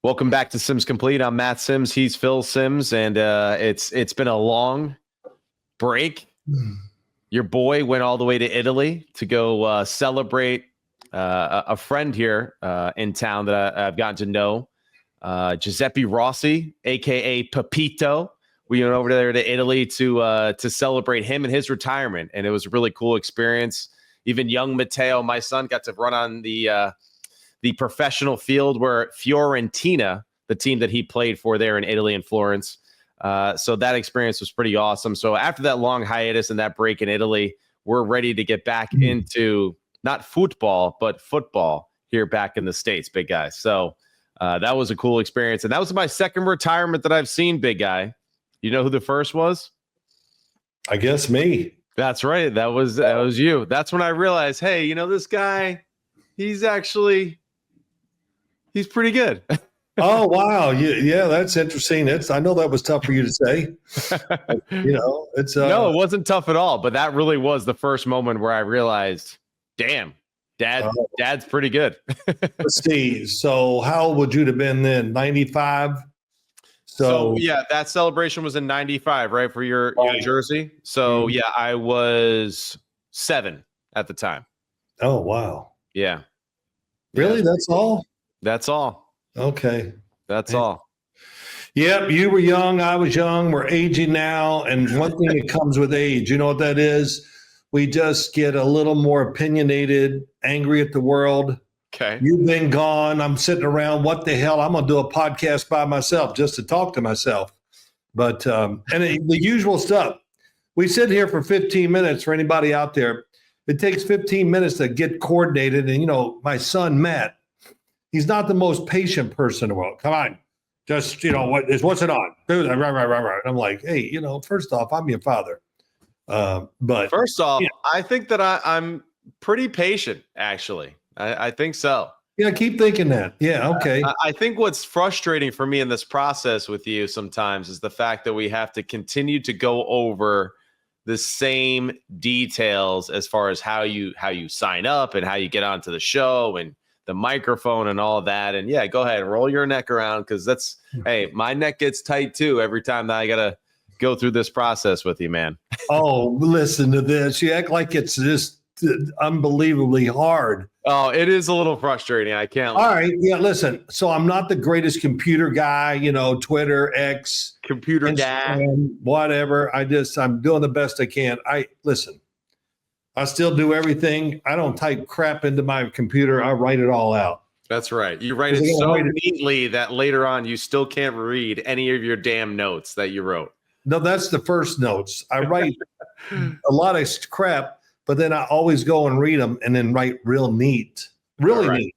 Welcome back to Sims Complete. I'm Matt Sims. He's Phil Sims, and it's been a long break. Your boy went all the way to Italy to go celebrate a friend here in town that I've gotten to know, Giuseppe Rossi, aka Pepito. We went over there to Italy to celebrate him and his retirement, and it was a really cool experience. Even young Matteo, my son, got to run on the professional field where Fiorentina, the team that he played for there in Italy and Florence. So that experience was pretty awesome. So after that long hiatus and that break in Italy, we're ready to get back into not football, but football here back in the States, big guy. So that was a cool experience. And that was my second retirement that I've seen, big guy. You know who the first was? I guess me. That's right. That was you. That's when I realized, hey, you know, this guy, he's pretty good. Oh, wow. Yeah, that's interesting. I know that was tough for you to say. It's no, it wasn't tough at all. But that really was the first moment where I realized, damn, dad's pretty good. Let's see. So how old would you have been then? 95? So yeah, that celebration was in 95, right? For your jersey. So yeah, I was 7 at the time. Oh, wow. Yeah. Really? Yeah. That's all? That's all. Okay. That's all. Yep. You were young. I was young. We're aging now. And one thing that comes with age, you know what that is? We just get a little more opinionated, angry at the world. Okay. You've been gone. I'm sitting around. What the hell? I'm going to do a podcast by myself just to talk to myself. But, the usual stuff. We sit here for 15 minutes for anybody out there. It takes 15 minutes to get coordinated. And, my son, Matt, he's not the most patient person in the world. Come on. Just, what's it on? Do that. Right. I'm like, hey, first off, I'm your father. But first off, I think that I'm pretty patient, actually. I think so. Yeah, keep thinking that. Yeah, okay. I think what's frustrating for me in this process with you sometimes is the fact that we have to continue to go over the same details as far as how you sign up and how you get onto the show and the microphone and all of that. And yeah, go ahead, roll your neck around, because hey, my neck gets tight too every time that I gotta go through this process with you, man. Oh, listen to this. You act like it's just unbelievably hard. Oh, it is a little frustrating. I can't. All right. Yeah, listen. So I'm not the greatest computer guy, Twitter, X, computer guy, whatever. I'm doing the best I can. Listen. I still do everything. I don't type crap into my computer. I write it all out. That's right. You write it so neatly that later on you still can't read any of your damn notes that you wrote. No, that's the first notes. I write a lot of crap, but then I always go and read them and then write real neat. Really neat.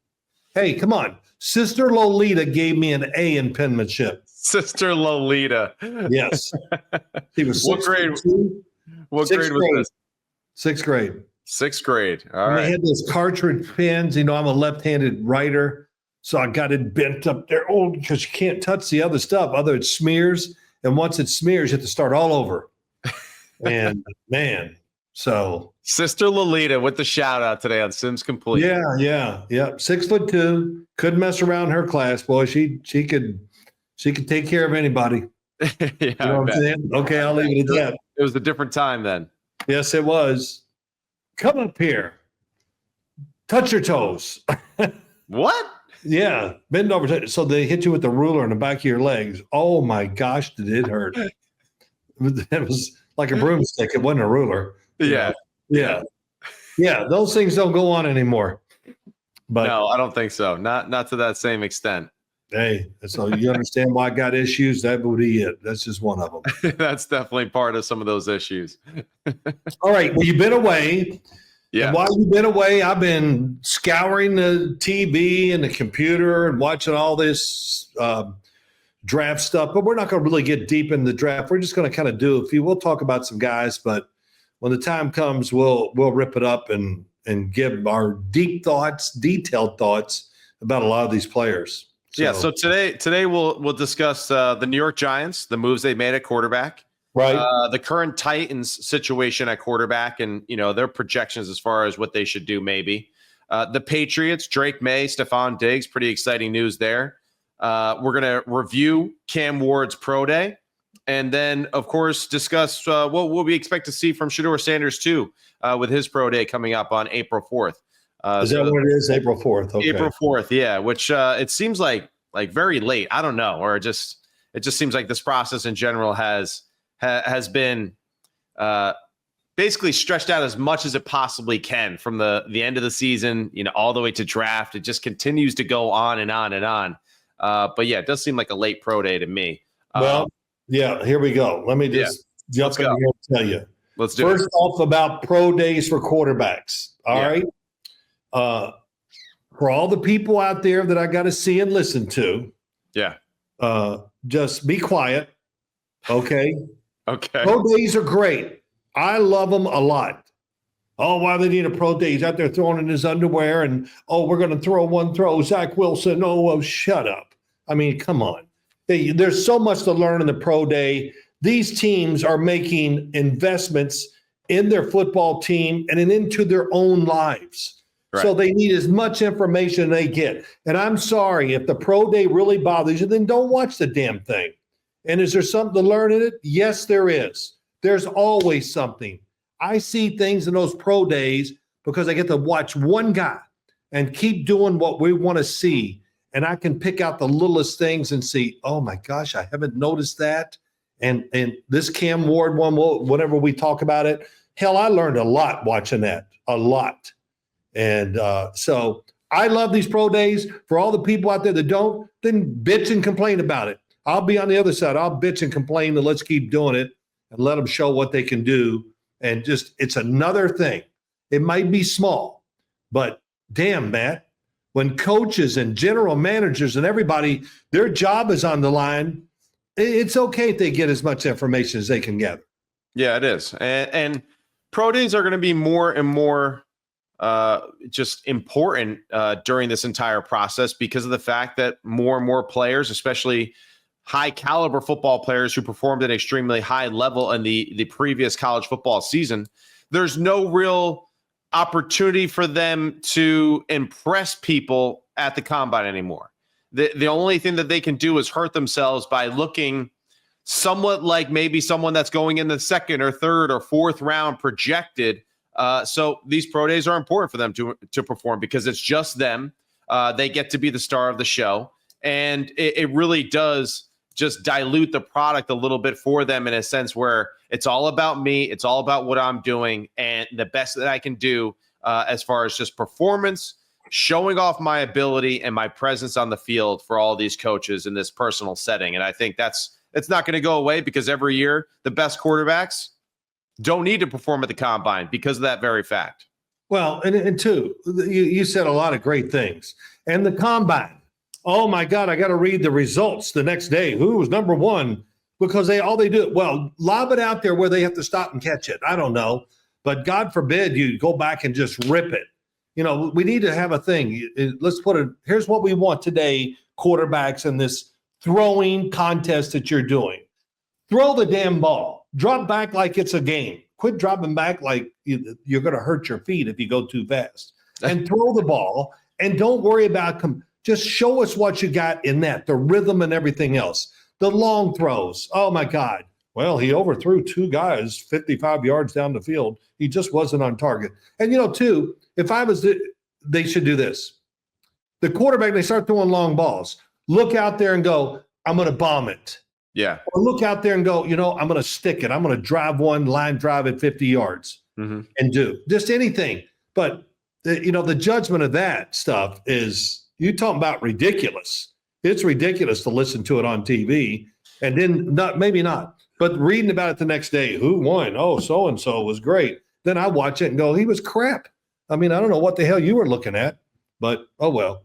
Hey, come on. Sister Lolita gave me an A in penmanship. Sister Lolita. Yes. She was what grade? What grade was this? 6th grade. 6th grade. All right. They had those cartridge pens. I'm a left-handed writer, so I got it bent up there. Oh, because you can't touch the other stuff. Other it smears, and once it smears, you have to start all over. And man, so Sister Lolita with the shout out today on Sims Complete. Yeah. 6'2", couldn't mess around her class, boy. She could take care of anybody. Yeah, you know what I'm saying? Okay, I'll leave it at that. It was a different time then. Yes, it was. Come up here. Touch your toes. What? Yeah. Bend over. So they hit you with the ruler in the back of your legs. Oh, my gosh, did it hurt. It was like a broomstick. It wasn't a ruler. Yeah. Yeah. Those things don't go on anymore. But no, I don't think so. Not to that same extent. Hey, so you understand why I got issues? That would be it. That's just one of them. That's definitely part of some of those issues. All right. Well, you've been away. Yeah. And while you've been away, I've been scouring the TV and the computer and watching all this draft stuff. But we're not going to really get deep in the draft. We're just going to kind of we'll talk about some guys. But when the time comes, we'll rip it up and give our detailed thoughts about a lot of these players. So today we'll discuss the New York Giants, the moves they made at quarterback, right? The current Titans situation at quarterback, and their projections as far as what they should do. Maybe the Patriots, Drake May, Stephon Diggs, pretty exciting news there. We're going to review Cam Ward's pro day. And then, of course, discuss what we expect to see from Shedeur Sanders, too, with his pro day coming up on April 4th. Is that what it is? April 4th. Okay. April 4th, yeah, which it seems like very late. I don't know. Or it just seems like this process in general has been basically stretched out as much as it possibly can from the end of the season, all the way to draft. It just continues to go on and on and on. But, yeah, it does seem like a late pro day to me. Well, yeah, here we go. Let me just jump in here and tell you. Let's do it. First off, about pro days for quarterbacks. All right. For all the people out there that I got to see and listen to. Yeah. Just be quiet. Okay. Okay. Pro days are great. I love them a lot. Oh, why they need a pro day? He's out there throwing in his underwear and, we're going to throw one throw. Zach Wilson. Oh, shut up. I mean, come on. There's so much to learn in the pro day. These teams are making investments in their football team and into their own lives. Right. So they need as much information as they get. And I'm sorry, if the pro day really bothers you, then don't watch the damn thing. And is there something to learn in it? Yes, there is. There's always something. I see things in those pro days because I get to watch one guy and keep doing what we want to see. And I can pick out the littlest things and see, oh my gosh, I haven't noticed that. And this Cam Ward one, whenever we talk about it, hell, I learned a lot watching that, a lot. And so I love these pro days. For all the people out there that don't, then bitch and complain about it. I'll be on the other side. I'll bitch and complain, and let's keep doing it and let them show what they can do. And just, it's another thing. It might be small, but damn, Matt, when coaches and general managers and everybody, their job is on the line, it's okay if they get as much information as they can gather. Yeah, it is. And pro days are going to be more and more just important during this entire process because of the fact that more and more players, especially high caliber football players who performed at an extremely high level in the previous college football season, there's no real opportunity for them to impress people at the combine anymore. The only thing that they can do is hurt themselves by looking somewhat like maybe someone that's going in the second or third or fourth round projected. So these pro days are important for them to perform because it's just them. They get to be the star of the show. And it really does just dilute the product a little bit for them in a sense where it's all about me. It's all about what I'm doing and the best that I can do as far as just performance, showing off my ability and my presence on the field for all these coaches in this personal setting. And I think it's not going to go away because every year the best quarterbacks don't need to perform at the combine because of that very fact. Well, and two, you said a lot of great things. And the combine, oh my God, I got to read the results the next day. Who was number one? Because all they do, lob it out there where they have to stop and catch it. I don't know. But God forbid you go back and just rip it. We need to have a thing. Let's put it, here's what we want today, quarterbacks, in this throwing contest that you're doing. Throw the damn ball. Drop back like it's a game. Quit dropping back like you're going to hurt your feet if you go too fast. And throw the ball and don't worry about just show us what you got in that, the rhythm and everything else. The long throws. Oh, my God. Well, he overthrew two guys 55 yards down the field. He just wasn't on target. And, too, if I was they should do this. The quarterback, they start throwing long balls. Look out there and go, I'm going to bomb it. Yeah. Or look out there and go, I'm going to stick it. I'm going to drive one line drive at 50 yards and do just anything. But, the judgment of that stuff is, you talking about ridiculous. It's ridiculous to listen to it on TV and then maybe not, but reading about it the next day, who won? Oh, so-and-so was great. Then I watch it and go, he was crap. I mean, I don't know what the hell you were looking at, but oh well.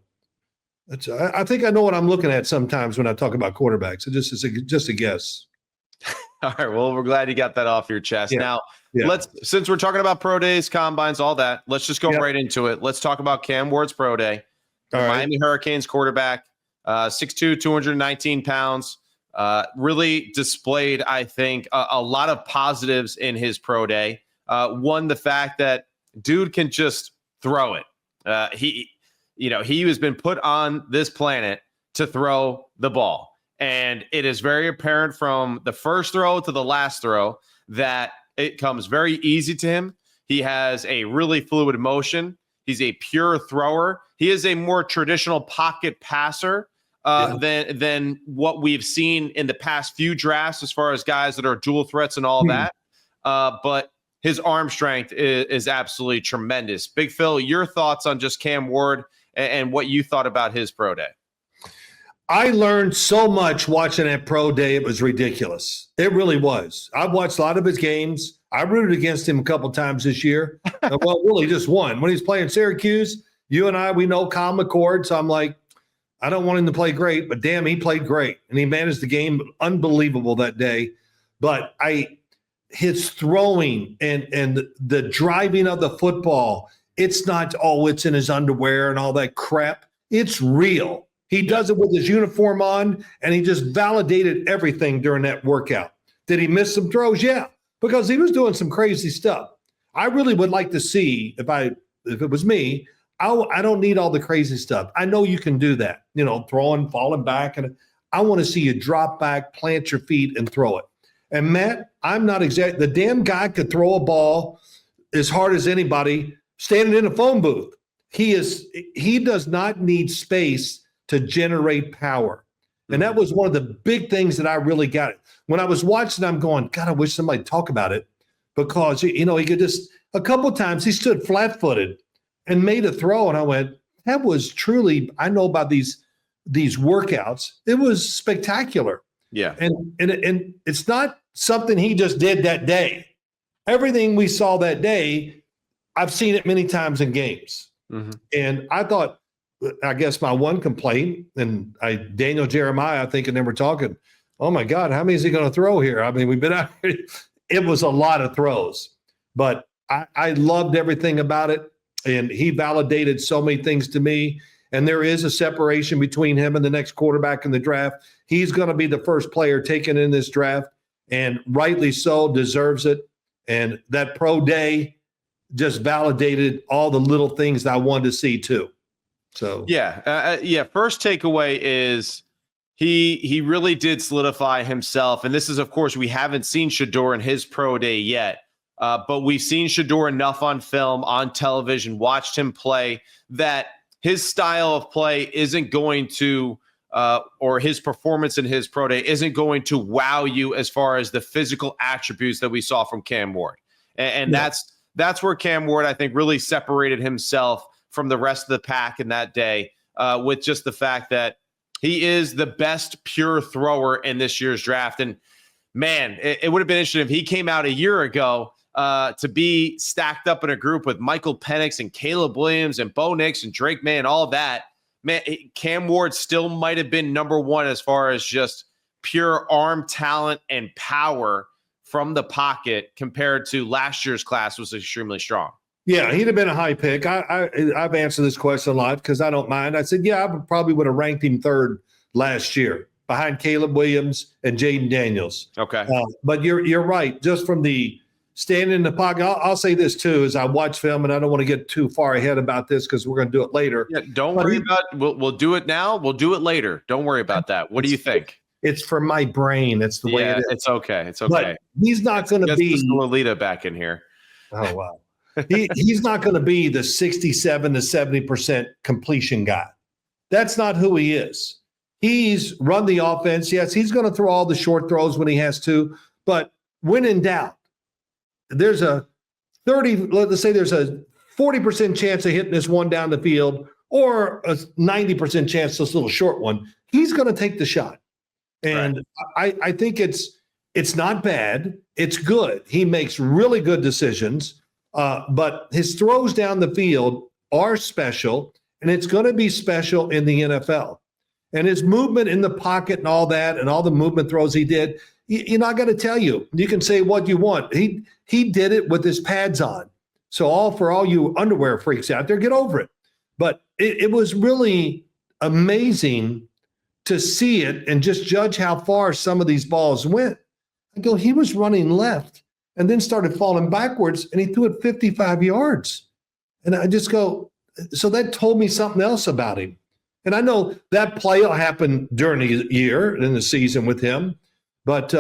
I think I know what I'm looking at sometimes when I talk about quarterbacks. It's just a guess. All right. Well, we're glad you got that off your chest. Yeah. Now, since we're talking about pro days, combines, all that, let's just go right into it. Let's talk about Cam Ward's pro day. All right. Miami Hurricanes quarterback, 6'2", 219 pounds. Really displayed, I think, a lot of positives in his pro day. One, the fact that dude can just throw it. He has been put on this planet to throw the ball. And it is very apparent from the first throw to the last throw that it comes very easy to him. He has a really fluid motion. He's a pure thrower. He is a more traditional pocket passer than what we've seen in the past few drafts as far as guys that are dual threats and all that. But his arm strength is absolutely tremendous. Big Phil, your thoughts on just Cam Ward and what you thought about his pro day? I learned so much watching that pro day. It was ridiculous. It really was. I've watched a lot of his games. I rooted against him a couple times this year. Well, really just one. When he's playing Syracuse, you and I, we know Kyle McCord. So I'm like, I don't want him to play great, but damn, he played great. And he managed the game unbelievable that day. But his throwing and the driving of the football, it's not, it's in his underwear and all that crap. It's real. He does it with his uniform on, and he just validated everything during that workout. Did he miss some throws? Yeah, because he was doing some crazy stuff. I really would like to see, if it was me, I don't need all the crazy stuff. I know you can do that, throwing, falling back, and I want to see you drop back, plant your feet, and throw it. And Matt, I'm not the damn guy could throw a ball as hard as anybody standing in a phone booth. He does not need space to generate power. And that was one of the big things that I really got. When I was watching, I'm going, God, I wish somebody talk about it, because, he could just, a couple of times he stood flat-footed and made a throw. And I went, that was truly, I know about these workouts. It was spectacular. Yeah. And it's not something he just did that day. Everything we saw that day, I've seen it many times in games. Mm-hmm. And I guess my one complaint, and Daniel Jeremiah, I think, and then we're talking, oh my God, how many is he going to throw here? I mean, we've been out here. It was a lot of throws, but I loved everything about it. And he validated so many things to me. And there is a separation between him and the next quarterback in the draft. He's going to be the first player taken in this draft, and rightly so, deserves it. And that pro day just validated all the little things that I wanted to see too. So first takeaway is he really did solidify himself, and this is, of course, we haven't seen Shedeur in his pro day yet, but we've seen Shedeur enough on film, on television, watched him play, that his style of play isn't going to, or his performance in his pro day isn't going to wow you as far as the physical attributes that we saw from Cam Ward, and that's where Cam Ward, I think, really separated himself from the rest of the pack in that day, with just the fact that he is the best pure thrower in this year's draft. And man, it would have been interesting if he came out a year ago to be stacked up in a group with Michael Penix and Caleb Williams and Bo Nix and Drake May and all of that. Man, Cam Ward still might have been number one as far as just pure arm talent and power from the pocket, compared to last year's class was extremely strong. Yeah, he'd have been a high pick. I've answered this question a lot because I don't mind. I said, I probably would have ranked him third last year, behind Caleb Williams and Jaden Daniels. Okay. But you're right. Just from the standing in the pocket, I'll say this too, as I watch film, and I don't want to get too far ahead about this because we're going to do it later. Yeah, don't worry about it. We'll do it now. We'll do it later. Don't worry about that. What do you think? It's for my brain. It's the way it is. It's okay. It's okay. But he's not going to be Lolita back in here. Oh, wow. He's not going to be the 67 to 70% completion guy. That's not who he is. He's run the offense. Yes, he's going to throw all the short throws when he has to, but when in doubt, there's a 40% chance of hitting this one down the field, or a 90% chance this little short one. He's going to take the shot. And right. I think it's not bad. It's good. He makes really good decisions. But his throws down the field are special, and it's going to be special in the NFL. And his movement in the pocket and all that, and all the movement throws he did, I got to tell you, you can say what you want. He did it with his pads on. So for all you underwear freaks out there, get over it. But it was really amazing to see it and just judge how far some of these balls went. I go, he was running left and then started falling backwards, and he threw it 55 yards. And I just go, so that told me something else about him. And I know that play will happen during the year in the season with him. But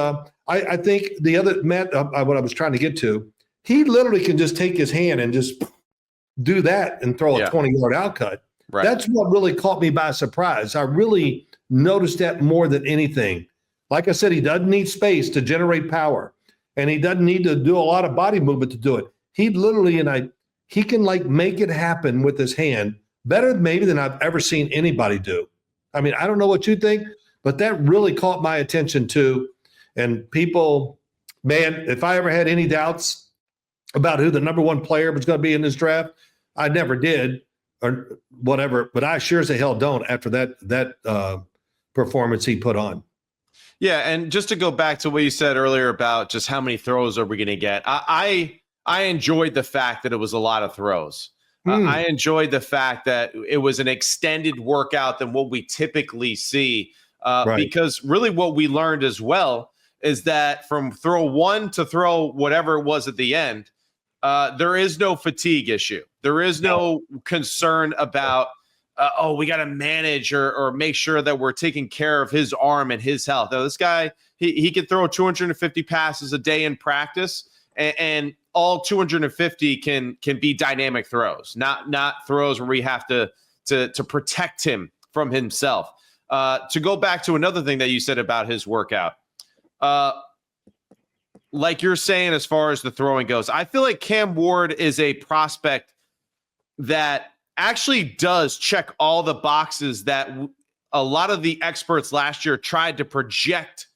I think the other, Matt, what I was trying to get to, he literally can just take his hand and just do that and throw a 20-yard out cut. Right. That's what really caught me by surprise. I really noticed that more than anything. Like I said, he doesn't need space to generate power, and he doesn't need to do a lot of body movement to do it. He literally, he can like make it happen with his hand better maybe than I've ever seen anybody do. I mean, I don't know what you think, but that really caught my attention too. And people, man, if I ever had any doubts about who the number one player was going to be in this draft, I never did or whatever, but I sure as the hell don't after that performance he put on. Yeah, and just to go back to what you said earlier about just how many throws are we going to get, I enjoyed the fact that it was a lot of throws. I enjoyed the fact that it was an extended workout than what we typically see, because really what we learned as well is that from throw one to throw whatever it was at the end, there is no fatigue issue. There is no concern about, we got to manage or make sure that we're taking care of his arm and his health. Now, this guy, he can throw 250 passes a day in practice, and all 250 can be dynamic throws, not throws where we have to protect him from himself. To go back to another thing that you said about his workout, like you're saying, as far as the throwing goes, I feel like Cam Ward is a prospect that actually does check all the boxes that a lot of the experts last year tried to project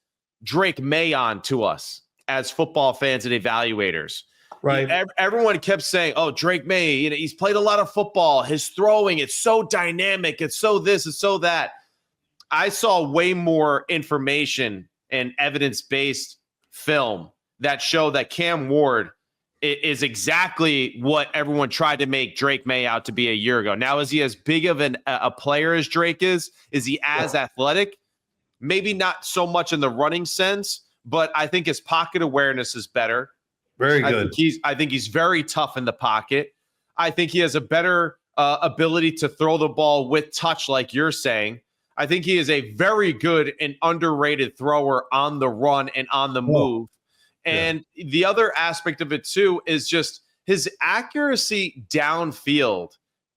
Drake May on to us as football fans and evaluators. Right. Everyone kept saying, oh, Drake May, he's played a lot of football. His throwing, it's so dynamic. It's so this, it's so that. I saw way more information and evidence-based film that show that Cam Ward is exactly what everyone tried to make Drake May out to be a year ago. Now, is he as big of a player as Drake is? Is he as athletic? Maybe not so much in the running sense, but I think his pocket awareness is better. Very good. I think he's very tough in the pocket. I think he has a better ability to throw the ball with touch, like you're saying. I think he is a very good and underrated thrower on the run and on the move. And the other aspect of it, too, is just his accuracy downfield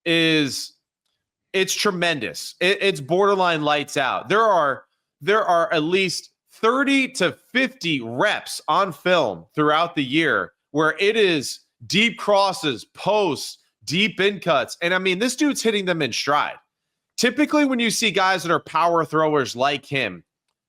it's tremendous. It's borderline lights out. There are at least 30 to 50 reps on film throughout the year where it is deep crosses, posts, deep in cuts. And I mean, this dude's hitting them in stride. Typically, when you see guys that are power throwers like him,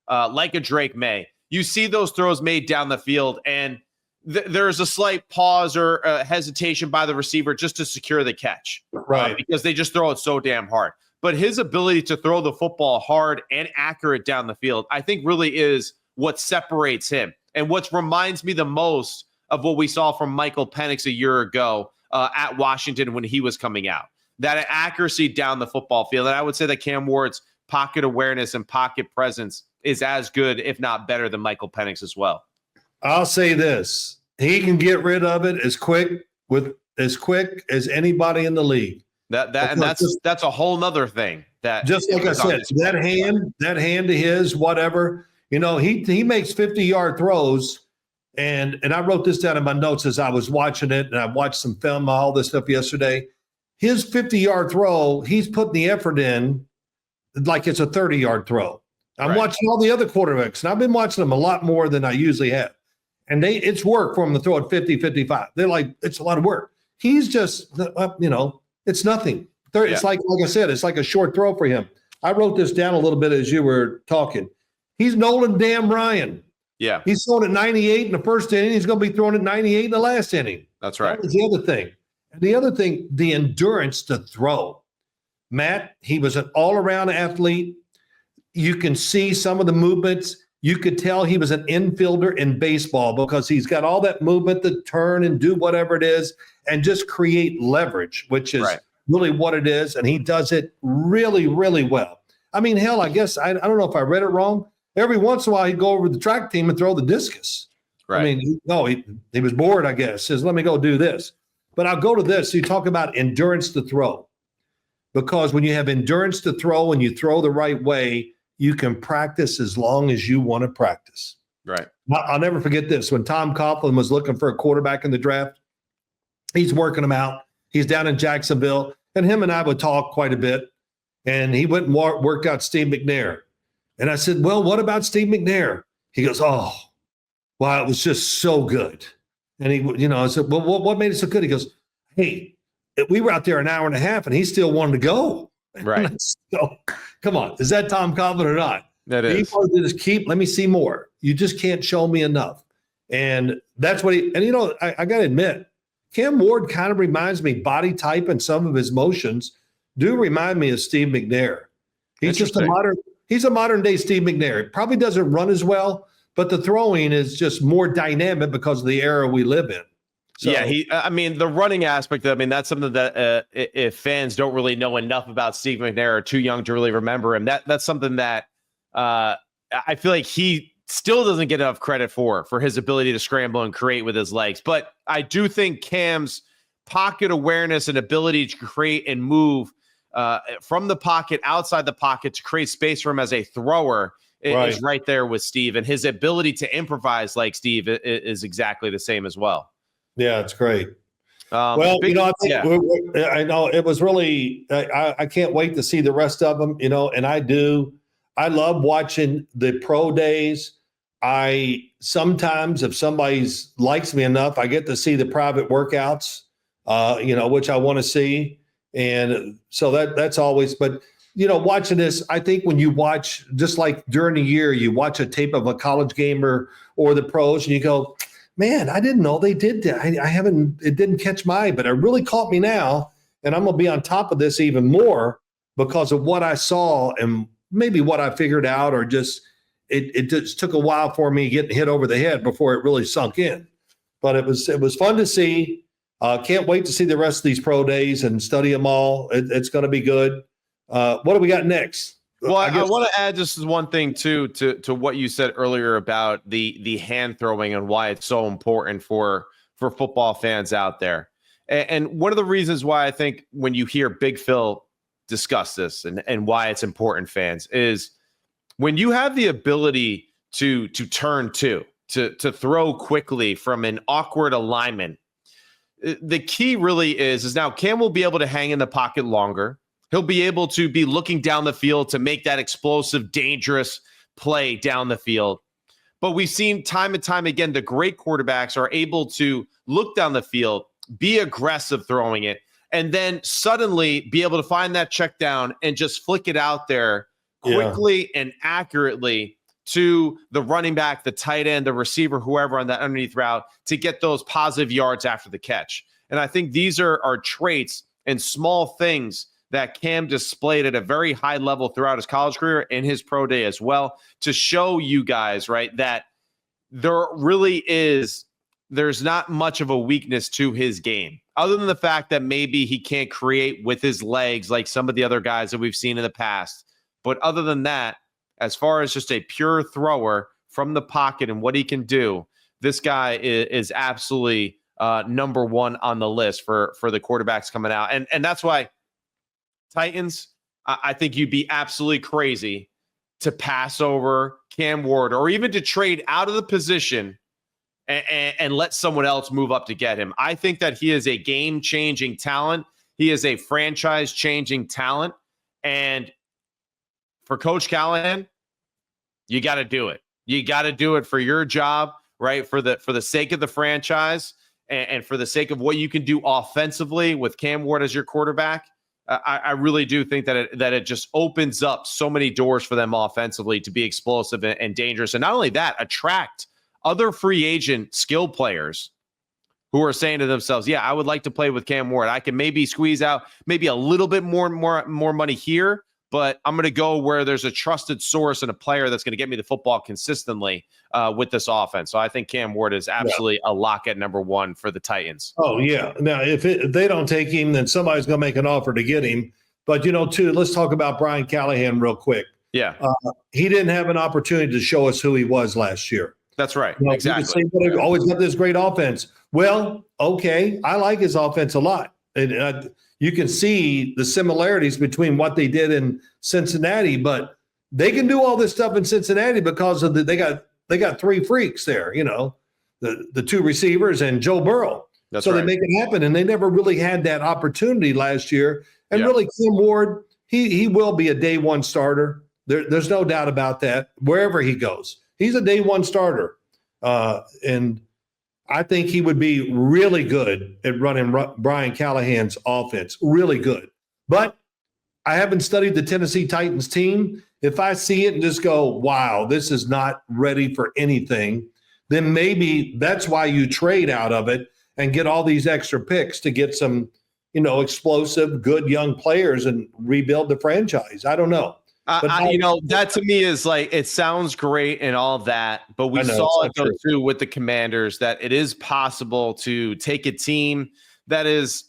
like a Drake May, you see those throws made down the field, and there's a slight pause or hesitation by the receiver just to secure the catch, right? Because they just throw it so damn hard. But his ability to throw the football hard and accurate down the field, I think really is what separates him. And what reminds me the most of what we saw from Michael Penix a year ago at Washington when he was coming out. That accuracy down the football field. And I would say that Cam Ward's pocket awareness and pocket presence is as good, if not better, than Michael Penix as well. I'll say this. He can get rid of it as quick as anybody in the league. That's a whole nother thing. That just like I said, that hand to his, whatever, he makes 50-yard throws. And I wrote this down in my notes as I was watching it, and I watched some film, all this stuff yesterday. His 50-yard throw, he's putting the effort in like it's a 30-yard throw. I'm watching all the other quarterbacks, and I've been watching them a lot more than I usually have. And it's work for him to throw at 50, 55. They're like, it's a lot of work. He's just, it's nothing. It's like I said, it's like a short throw for him. I wrote this down a little bit as you were talking. He's Nolan Damn Ryan. Yeah. He's throwing at 98 in the first inning. He's going to be throwing at 98 in the last inning. That's right. That was the other thing. And the other thing, the endurance to throw. Matt, he was an all-around athlete. You can see some of the movements. You could tell he was an infielder in baseball because he's got all that movement to turn and do whatever it is and just create leverage, which is really what it is. And he does it really, really well. I mean, hell, I guess, I don't know if I read it wrong. Every once in a while, he'd go over to the track team and throw the discus. Right. I mean, he was bored, I guess. Says, let me go do this. But I'll go to this. You talk about endurance to throw. because when you have endurance to throw and you throw the right way, you can practice as long as you want to practice. Right. I'll never forget this. When Tom Coughlin was looking for a quarterback in the draft, he's working them out. He's down in Jacksonville, and him and I would talk quite a bit. And he went and worked out Steve McNair. And I said, well, what about Steve McNair? He goes, oh, wow, it was just so good. And he, I said, well, what made it so good? He goes, hey, we were out there an hour and a half, and he still wanted to go. Right. So, come on. Is that Tom Coughlin or not? That is. He wanted to just let me see more. You just can't show me enough. And that's what I got to admit, Cam Ward kind of reminds me, body type and some of his motions do remind me of Steve McNair. He's a modern day Steve McNair. Probably doesn't run as well, but the throwing is just more dynamic because of the era we live in. So, yeah, the running aspect, that's something that if fans don't really know enough about Steve McNair or too young to really remember him, that's something that I feel like he still doesn't get enough credit for his ability to scramble and create with his legs. But I do think Cam's pocket awareness and ability to create and move from the pocket, outside the pocket, to create space for him as a thrower is right there with Steve. And his ability to improvise like Steve is exactly the same as well. Yeah, it's great. I think I know it was really, I can't wait to see the rest of them, and I love watching the pro days. I sometimes, if somebody likes me enough, I get to see the private workouts, which I want to see. And so that's always, but watching this, I think when you watch, just like during the year, you watch a tape of a college game or the pros and you go, man, I didn't know they did that. It didn't catch my eye, but it really caught me now. And I'm going to be on top of this even more because of what I saw and maybe what I figured out, or just, it just took a while for me getting hit over the head before it really sunk in. But it was fun to see. Can't wait to see the rest of these pro days and study them all. It's going to be good. What do we got next? Well, I want to add just one thing too to what you said earlier about the hand throwing and why it's so important for football fans out there. And one of the reasons why I think when you hear Big Phil discuss this and why it's important, fans, is when you have the ability to turn to throw quickly from an awkward alignment. The key really is now Cam will be able to hang in the pocket longer. He'll be able to be looking down the field to make that explosive, dangerous play down the field. But we've seen time and time again, the great quarterbacks are able to look down the field, be aggressive throwing it, and then suddenly be able to find that check down and just flick it out there quickly and accurately to the running back, the tight end, the receiver, whoever on that underneath route to get those positive yards after the catch. And I think these are traits and small things that Cam displayed at a very high level throughout his college career and his pro day as well, to show you guys, right, that there's not much of a weakness to his game, other than the fact that maybe he can't create with his legs like some of the other guys that we've seen in the past. But other than that, as far as just a pure thrower from the pocket and what he can do, this guy is absolutely number one on the list for the quarterbacks coming out. And that's why Titans, I think you'd be absolutely crazy to pass over Cam Ward or even to trade out of the position and let someone else move up to get him. I think that he is a game-changing talent. He is a franchise-changing talent. And for Coach Callahan, you got to do it. You got to do it for your job, right? For the sake of the franchise and for the sake of what you can do offensively with Cam Ward as your quarterback. I really do think that it just opens up so many doors for them offensively to be explosive and dangerous. And not only that, attract other free agent skill players who are saying to themselves, yeah, I would like to play with Cam Ward. I can maybe squeeze out maybe a little bit more money here, but I'm going to go where there's a trusted source and a player that's going to get me the football consistently with this offense. So I think Cam Ward is absolutely a lock at number one for the Titans. Oh, yeah. Now, if they don't take him, then somebody's going to make an offer to get him. But, too, let's talk about Brian Callahan real quick. Yeah. He didn't have an opportunity to show us who he was last year. That's right. Exactly. He always got this great offense. Well, okay, I like his offense a lot. And you can see the similarities between what they did in Cincinnati, but they can do all this stuff in Cincinnati because of they got three freaks there, the two receivers and Joe Burrow. That's so right. They make it happen, and they never really had that opportunity last year. And really, Kim Ward, he will be a day one starter. There's no doubt about that. Wherever he goes, he's a day one starter, and I think he would be really good at running Brian Callahan's offense. Really good, but I haven't studied the Tennessee Titans team. If I see it and just go, wow, this is not ready for anything, then maybe that's why you trade out of it and get all these extra picks to get some, explosive, good young players and rebuild the franchise. I don't know. That to me is like, it sounds great and all of that, but we saw it go through with the Commanders that it is possible to take a team that is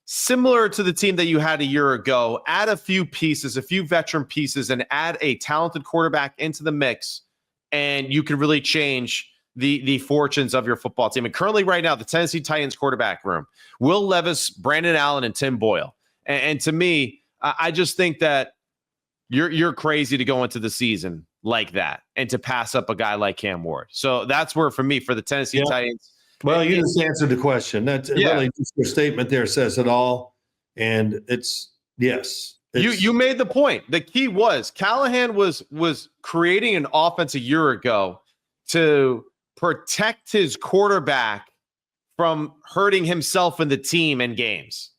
similar to the team that you had a year ago, add a few pieces, a few veteran pieces, and add a talented quarterback into the mix, and you can really change the fortunes of your football team. And currently right now, the Tennessee Titans quarterback room, Will Levis, Brandon Allen, and Tim Boyle. And to me, I just think that you're crazy to go into the season like that and to pass up a guy like Cam Ward. So that's where, for me, for the Tennessee Titans. Well, you just answered the question. That's really just your statement there says it all. And it's, yes. You made the point. The key was Callahan was creating an offense a year ago to protect his quarterback from hurting himself and the team in games.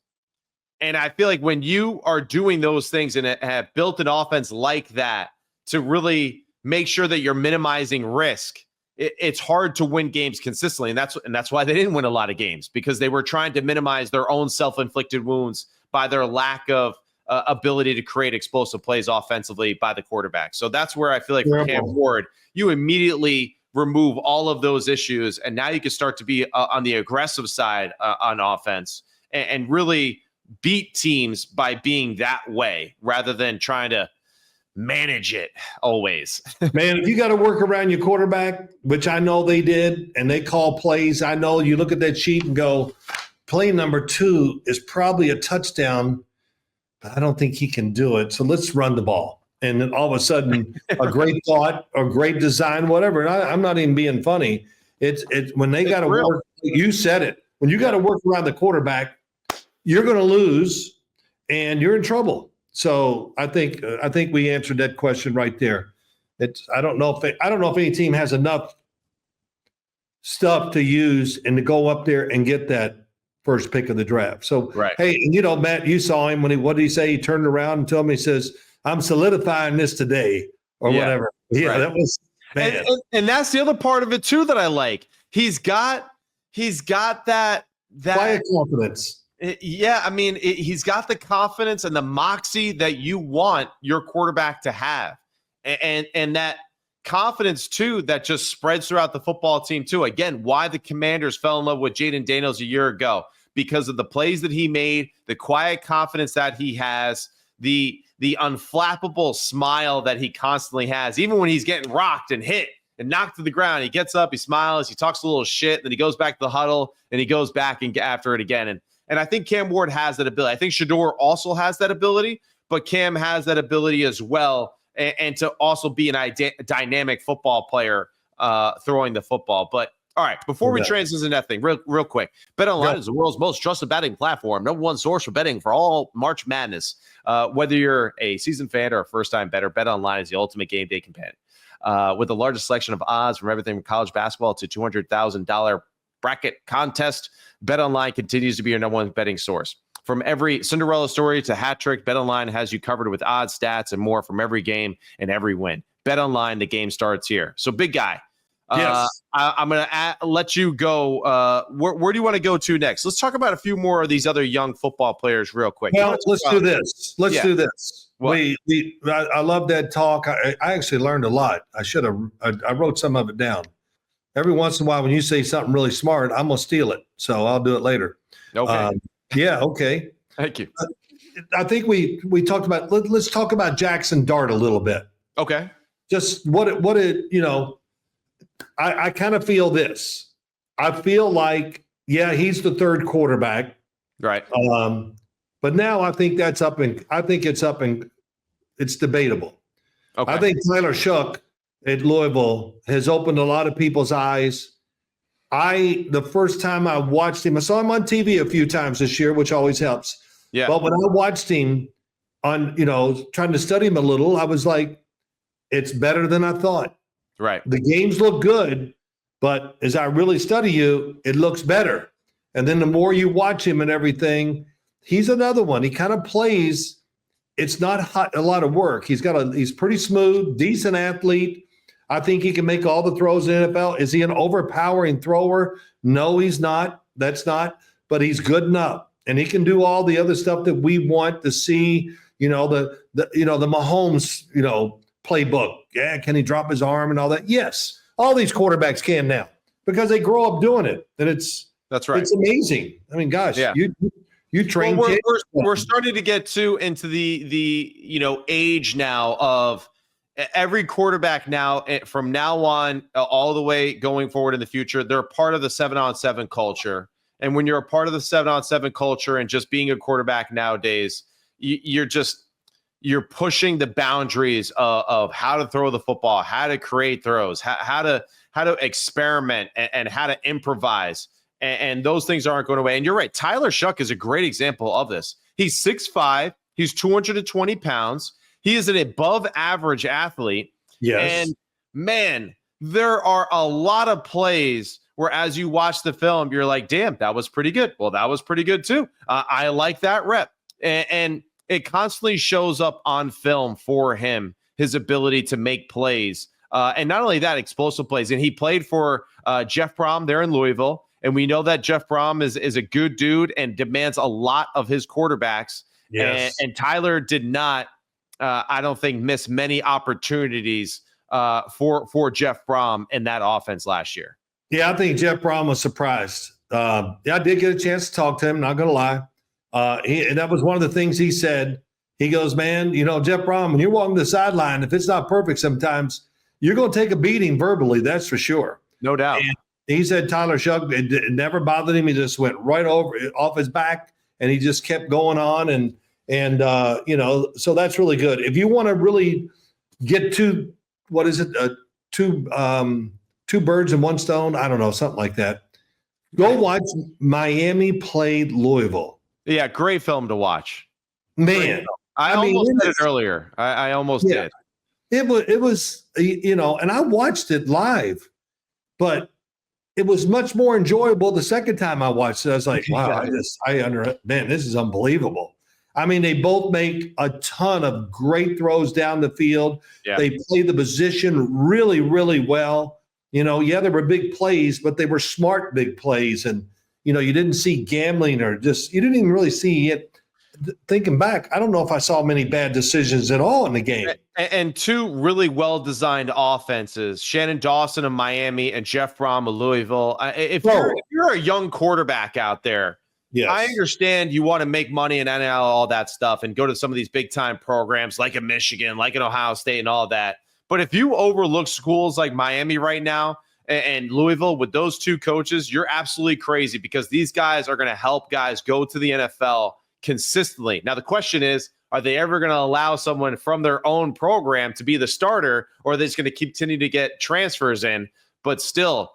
And I feel like when you are doing those things and have built an offense like that to really make sure that you're minimizing risk, it's hard to win games consistently. And that's why they didn't win a lot of games, because they were trying to minimize their own self-inflicted wounds by their lack of ability to create explosive plays offensively by the quarterback. So that's where I feel like for Cam Ward, you immediately remove all of those issues, and now you can start to be on the aggressive side on offense and really beat teams by being that way rather than trying to manage it always. Man, if you got to work around your quarterback, which I know they did, and they call plays, I know you look at that sheet and go, play number 2 is probably a touchdown, but I don't think he can do it. So let's run the ball. And then all of a sudden, a great thought or great design, whatever. And I'm not even being funny. It's when they got to work. You said it. When you got to work around the quarterback, you're going to lose, and you're in trouble. So I think we answered that question right there. I don't know if any team has enough stuff to use and to go up there and get that first pick of the draft. So hey, and Matt, you saw him what did he say? He turned around and told me, he says, "I'm solidifying this today," or whatever. Yeah, that was man. And that's the other part of it too that I like. He's got that quiet confidence. Yeah, I mean, he's got the confidence and the moxie that you want your quarterback to have, and that confidence too that just spreads throughout the football team too. Again, why the Commanders fell in love with Jaden Daniels a year ago, because of the plays that he made, the quiet confidence that he has, the unflappable smile that he constantly has, even when he's getting rocked and hit and knocked to the ground. He gets up, he smiles, he talks a little shit, then he goes back to the huddle and he goes back and after it again. And I think Cam Ward has that ability. I think Shough also has that ability, but Cam has that ability as well, and to also be a dynamic football player throwing the football. But all right, before we transition that thing, real quick, BetOnline is the world's most trusted betting platform, number one source for betting for all March Madness. Whether you're a seasoned fan or a first-time bettor, BetOnline is the ultimate game day companion. With the largest selection of odds from everything from college basketball to $200,000 bracket contest, BetOnline continues to be your number one betting source. From every Cinderella story to hat trick, BetOnline has you covered with odds, stats, and more from every game and every win. BetOnline, the game starts here. So, big guy, yes. I'm going to let you go. Where do you want to go to next? Let's talk about a few more of these other young football players real quick. Well, let's do this. Let's do this. What? I love that talk. I actually learned a lot. I wrote some of it down. Every once in a while, when you say something really smart, I'm going to steal it. So I'll do it later. Okay. Okay. Thank you. I think we talked about, let's talk about Jaxson Dart a little bit. Okay. Just I kind of feel this. I feel like, he's the third quarterback. Right. But now I think it's debatable. Okay. I think Tyler Shough at Louisville has opened a lot of people's eyes. The first time I watched him, I saw him on TV a few times this year, which always helps. Yeah. But when I watched him on, trying to study him a little, I was like, it's better than I thought. Right. The games look good, but as I really study you, it looks better. And then the more you watch him and everything, he's another one. He kind of plays. It's not a lot of work. He's pretty smooth, decent athlete. I think he can make all the throws in the NFL. Is he an overpowering thrower? No, he's not. That's not. But he's good enough, and he can do all the other stuff that we want to see. The Mahomes, playbook. Yeah, can he drop his arm and all that? Yes, all these quarterbacks can now because they grow up doing it, and that's right. It's amazing. I mean, gosh, yeah. You train well, kids. We're starting to get into the age now of every quarterback now from now on all the way going forward in the future. They're a part of the 7-on-7 culture, and when you're a part of the 7-on-7 culture and just being a quarterback nowadays, you're pushing the boundaries of how to throw the football, how to create throws, how to experiment and how to improvise. And those things aren't going away. And you're right. Tyler Shough is a great example of this. He's 6'5". He's 220 pounds. He is an above average athlete. Yes. And man, there are a lot of plays where as you watch the film, you're like, damn, that was pretty good. Well, that was pretty good too. I like that rep. And it constantly shows up on film for him, his ability to make plays. And not only that, explosive plays. And he played for Jeff Brom there in Louisville. And we know that Jeff Brom is a good dude and demands a lot of his quarterbacks. Yes. And Tyler did not, I don't think, miss many opportunities for Jeff Brom in that offense last year. Yeah, I think Jeff Brom was surprised. I did get a chance to talk to him, not going to lie. And that was one of the things he said. He goes, man, Jeff Brom, when you're walking the sideline, if it's not perfect sometimes, you're going to take a beating verbally, that's for sure. No doubt. And he said Tyler Shough, it never bothered him. He just went right off his back, and he just kept going on. And so that's really good. If you want to really get to, what is it, two birds in one stone? I don't know, something like that. Go watch Miami play Louisville. Yeah, great film to watch. Man. I almost said it earlier. I almost did. It was, and I watched it live, but it was much more enjoyable the second time I watched it. I was like, wow, man, this is unbelievable. I mean, they both make a ton of great throws down the field. Yeah. They play the position really, really well. There were big plays, but they were smart big plays. And, you didn't see gambling you didn't even really see it. Thinking back, I don't know if I saw many bad decisions at all in the game. And two really well-designed offenses, Shannon Dawson of Miami and Jeff Brom of Louisville. If you're a young quarterback out there, yes. I understand you want to make money in NL, all that stuff, and go to some of these big-time programs like in Michigan, like in Ohio State and all that. But if you overlook schools like Miami right now and Louisville with those two coaches, you're absolutely crazy because these guys are going to help guys go to the NFL consistently. Now, the question is, are they ever going to allow someone from their own program to be the starter, or are they just going to continue to get transfers in? But still,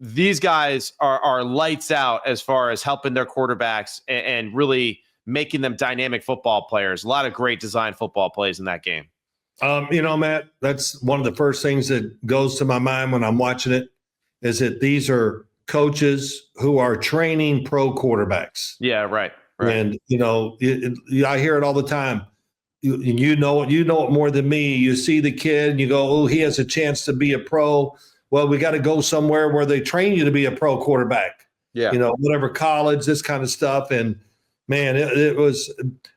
these guys are lights out as far as helping their quarterbacks and really making them dynamic football players. A lot of great design football plays in that game. Matt, that's one of the first things that goes to my mind when I'm watching it is that these are coaches who are training pro quarterbacks. Yeah, right. Right. And, I hear it all the time. You know it more than me. You see the kid and you go, oh, he has a chance to be a pro. Well, we got to go somewhere where they train you to be a pro quarterback. Yeah. Whatever college, this kind of stuff. And man, it was,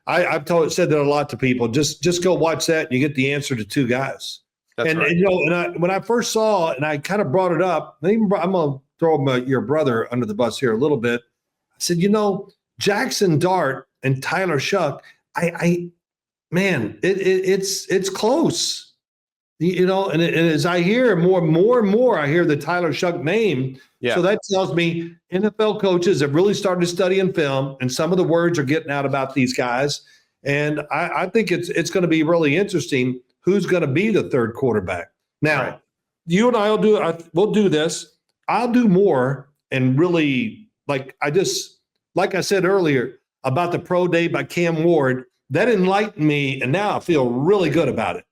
I've said that a lot to people. Just go watch that and you get the answer to two guys. That's right. And when I first saw, and I kind of brought it up, I'm going to throw your brother under the bus here a little bit. I said, Jaxson Dart and Tyler Shough, it's close. And as I hear more and more, I hear the Tyler Shough name. Yeah. So that tells me NFL coaches have really started studying film, and some of the words are getting out about these guys. And I think it's going to be really interesting who's going to be the third quarterback. Now, you and I we'll do this. I'll do more and really like I said earlier about the pro day by Cam Ward, that enlightened me, and now I feel really good about it.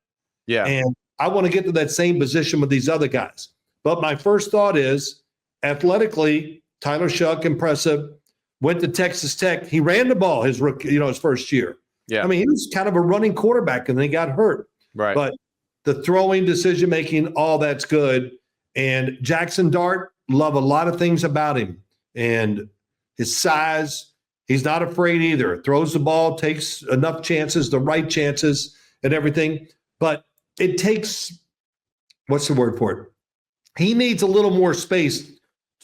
Yeah. And I want to get to that same position with these other guys. But my first thought is, athletically, Tyler Shough, impressive. Went to Texas Tech. He ran the ball his first year. Yeah. I mean, he was kind of a running quarterback, and then he got hurt. Right. But the throwing, decision-making, all that's good. And Jaxson Dart, love a lot of things about him. And his size, he's not afraid either. Throws the ball, takes enough chances, the right chances and everything. But it takes, what's the word for it? He needs a little more space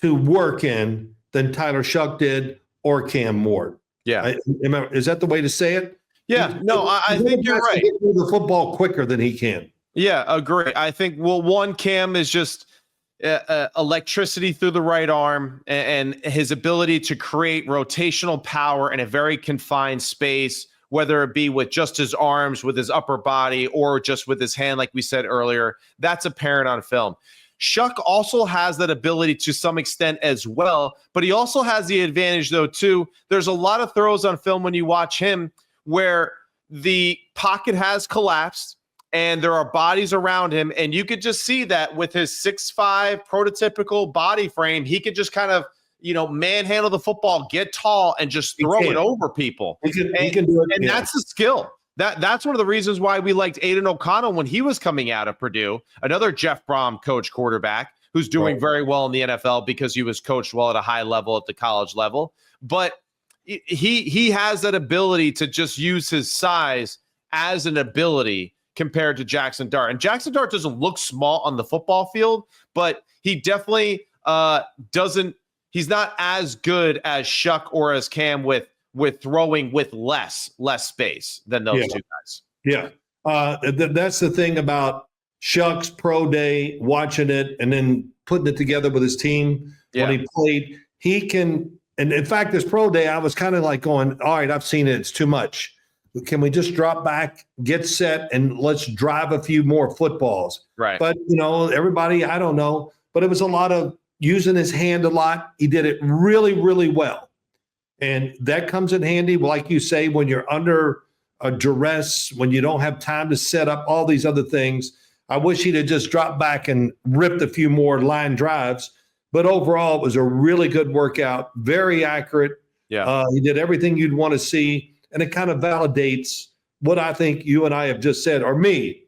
to work in than Tyler Shough did or Cam Ward. Yeah. Is that the way to say it? Yeah. No, I think you're right. Get through the football quicker than he can. Yeah, agree. I think, Cam is just electricity through the right arm, and his ability to create rotational power in a very confined space, whether it be with just his arms, with his upper body, or just with his hand, like we said earlier, that's apparent on film. Shough also has that ability to some extent as well, but he also has the advantage, though, too. There's a lot of throws on film when you watch him where the pocket has collapsed and there are bodies around him, and you could just see that with his 6'5" prototypical body frame, he could just kind of, manhandle the football, get tall, and just throw it over people. He can do it. And that's a skill. That's one of the reasons why we liked Aiden O'Connell when he was coming out of Purdue, another Jeff Brom coach quarterback who's doing very well in the NFL because he was coached well at a high level at the college level. But he has that ability to just use his size as an ability compared to Jaxson Dart. And Jaxson Dart doesn't look small on the football field, but he definitely he's not as good as Shough or as Cam with throwing with less space than those two guys. Yeah. That's the thing about Shough's pro day, watching it and then putting it together with his team when he played. He can, and in fact, this pro day, I was kind of like going, all right, I've seen it. It's too much. Can we just drop back, get set, and let's drive a few more footballs? Right. But, everybody, I don't know. But it was a lot of using his hand a lot. He did it really, really well. And that comes in handy, like you say, when you're under a duress, when you don't have time to set up all these other things. I wish he'd have just dropped back and ripped a few more line drives. But overall, it was a really good workout, very accurate. Yeah. He did everything you'd want to see. And it kind of validates what I think you and I have just said, or me.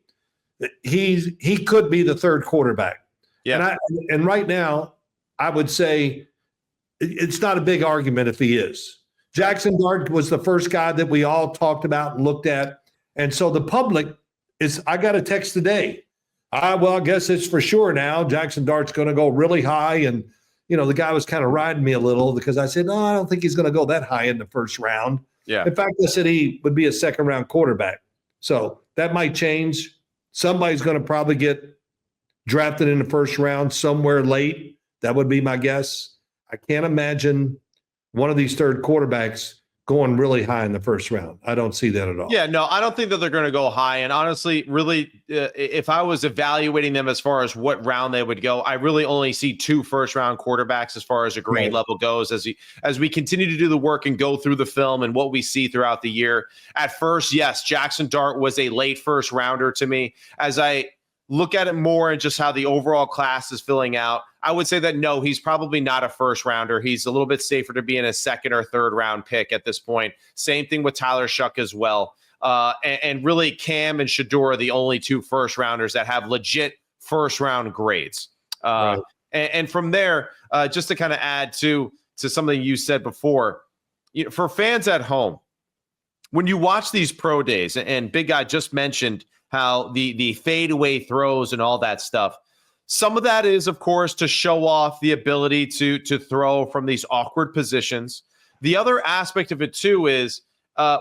He could be the third quarterback. Yeah. And right now, I would say it's not a big argument if he is. Jaxson Dart was the first guy that we all talked about and looked at. And so the public I got a text today. I guess it's for sure now. Jaxson Dart's going to go really high. And, the guy was kind of riding me a little because I said, no, I don't think he's going to go that high in the first round. Yeah. In fact, I said he would be a second-round quarterback. So that might change. Somebody's going to probably get drafted in the first round somewhere late. That would be my guess. I can't imagine one of these third quarterbacks going really high in the first round. I don't see that at all. Yeah, no, I don't think that they're going to go high. And honestly, really, if I was evaluating them as far as what round they would go, I really only see 2 first-round quarterbacks as far as a grade level goes. As we continue to do the work and go through the film and what we see throughout the year. At first, yes, Jaxson Dart was a late first-rounder to me. As I look at it more and just how the overall class is filling out, I would say that no, he's probably not a first rounder. He's a little bit safer to be in a second or third round pick at this point. Same thing with Tyler Shough as well. And really Cam and Shough are the only 2 first rounders that have legit first round grades. And from there, just to kind of add to something you said before, for fans at home, when you watch these pro days, and Big Guy just mentioned how the fadeaway throws and all that stuff, some of that is, of course, to show off the ability to throw from these awkward positions. The other aspect of it, too, is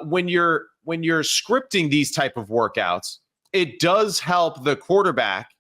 when you're scripting these type of workouts, it does help the quarterback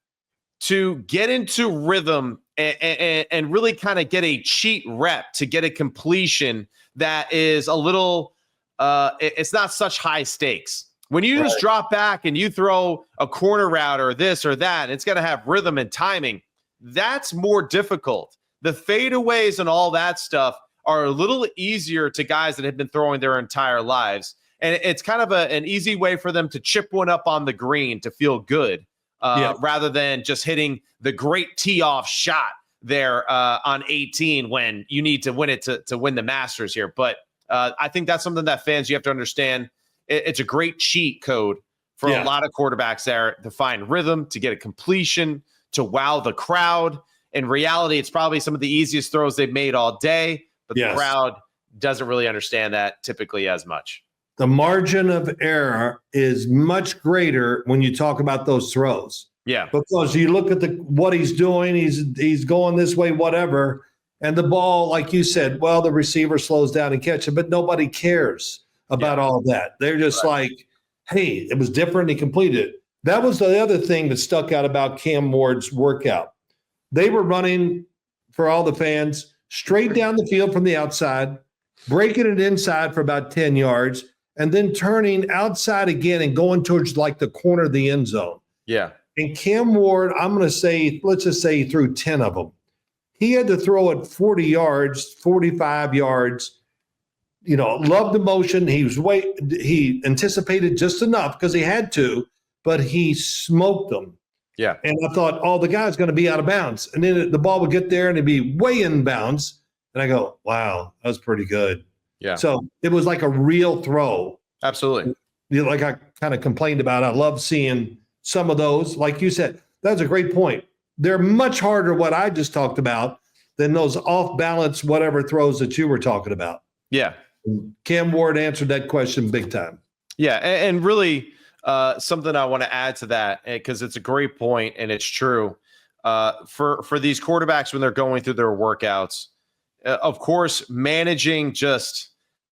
to get into rhythm and really kind of get a cheat rep to get a completion that is a little, it's not such high stakes. When you just drop back and you throw a corner route or this or that, it's going to have rhythm and timing. That's more difficult. The fadeaways and all that stuff are a little easier to guys that have been throwing their entire lives. And it's kind of an easy way for them to chip one up on the green to feel good, rather than just hitting the great tee-off shot there on 18 when you need to win it to win the Masters here. But I think that's something that fans, you have to understand. It's a great cheat code for a lot of quarterbacks there to find rhythm, to get a completion, to wow the crowd. In reality, it's probably some of the easiest throws they've made all day, but the crowd doesn't really understand that typically as much. The margin of error is much greater when you talk about those throws. Yeah. Because you look at what he's doing, he's going this way, whatever, and the ball, like you said, well, the receiver slows down and catches it, but nobody cares about all that. They're just like, hey, it was different. He completed it. That was the other thing that stuck out about Cam Ward's workout. They were running, for all the fans, straight down the field from the outside, breaking it inside for about 10 yards, and then turning outside again and going towards like the corner of the end zone. Yeah. And Cam Ward, I'm going to say, let's just say he threw 10 of them. He had to throw it 40 yards, 45 yards. Loved the motion. He anticipated just enough because he had to, but he smoked them. Yeah. And I thought, the guy's going to be out of bounds. And then the ball would get there and it'd be way in bounds. And I go, wow, that was pretty good. Yeah. So it was like a real throw. Absolutely. Like I kind of complained about. I love seeing some of those. Like you said, that's a great point. They're much harder, what I just talked about, than those off balance, whatever throws that you were talking about. Yeah. Cam Ward answered that question big time. Yeah. And really something I want to add to that, because it's a great point and it's true. For these quarterbacks, when they're going through their workouts, of course, managing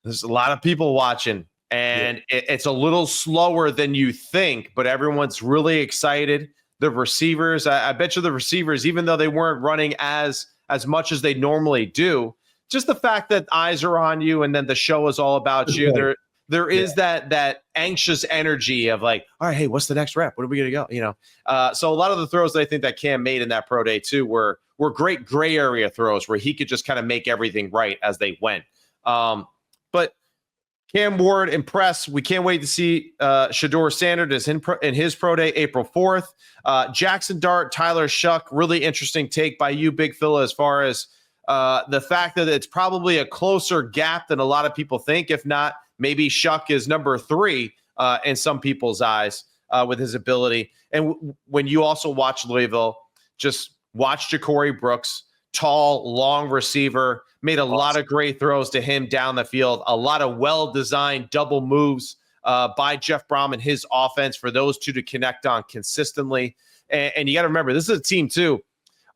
there's a lot of people watching and it's a little slower than you think, but everyone's really excited. The receivers, I bet you the receivers, even though they weren't running as much as they normally do, just the fact that eyes are on you and then the show is all about you. There is that anxious energy of like, all right, hey, what's the next rep? What are we going to go? So a lot of the throws that I think that Cam made in that pro day too were great gray area throws where he could just kind of make everything right as they went. But Cam Ward impressed. We can't wait to see Shedeur Sanders in his pro day, April 4th. Jaxson Dart, Tyler Shough, really interesting take by you, Big Phil, as far as the fact that it's probably a closer gap than a lot of people think. If not, maybe Shough is number 3 in some people's eyes with his ability. And when you also watch Louisville, just watch Ja'Cory Brooks, tall, long receiver, made a lot of great throws to him down the field, a lot of well-designed double moves by Jeff Brom and his offense for those two to connect on consistently. And you got to remember, this is a team too,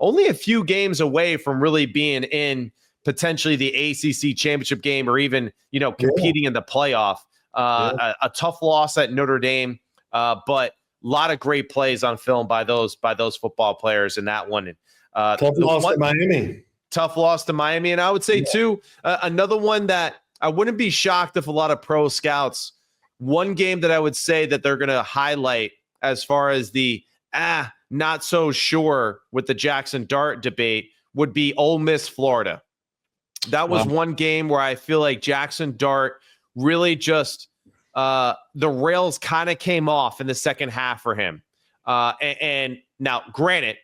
only a few games away from really being in potentially the ACC championship game or even, competing in the playoff. A tough loss at Notre Dame, but a lot of great plays on film by those football players in that one. Tough loss to Miami. Tough loss to Miami. And I would say, too, another one that I wouldn't be shocked if a lot of pro scouts, one game that I would say that they're going to highlight as far as the not so sure with the Jaxson Dart debate would be Ole Miss, Florida. That was one game where I feel like Jaxson Dart really just the rails kind of came off in the second half for him. And now, granted,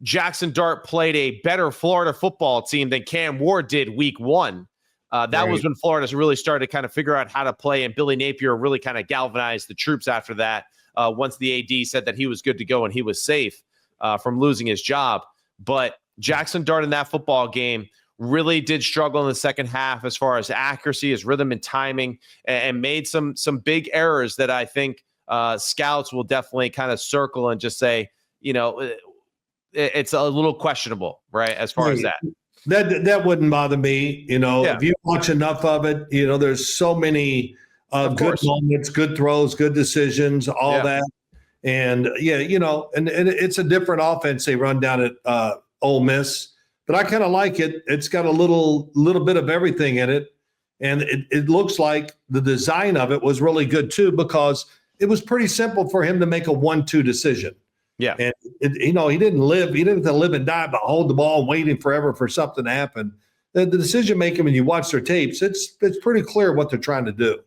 Jaxson Dart played a better Florida football team than Cam Ward did week 1. That was when Florida really started to kind of figure out how to play, and Billy Napier really kind of galvanized the troops after that once the AD said that he was good to go and he was safe from losing his job. But Jaxson Dart in that football game really did struggle in the second half as far as accuracy, his rhythm and timing, and made some big errors that I think scouts will definitely kind of circle and just say, it's a little questionable, right, as far as that. That wouldn't bother me. If you watch enough of it, there's so many good moments, good throws, good decisions, all that. And yeah, and it's a different offense they run down at Ole Miss, but I kind of like it. It's got a little bit of everything in it. And it looks like the design of it was really good too, because it was pretty simple for him to make a 1-2 decision. Yeah. And he didn't have to live and die by holding the ball and waiting forever for something to happen. The decision making, when you watch their tapes, it's pretty clear what they're trying to do.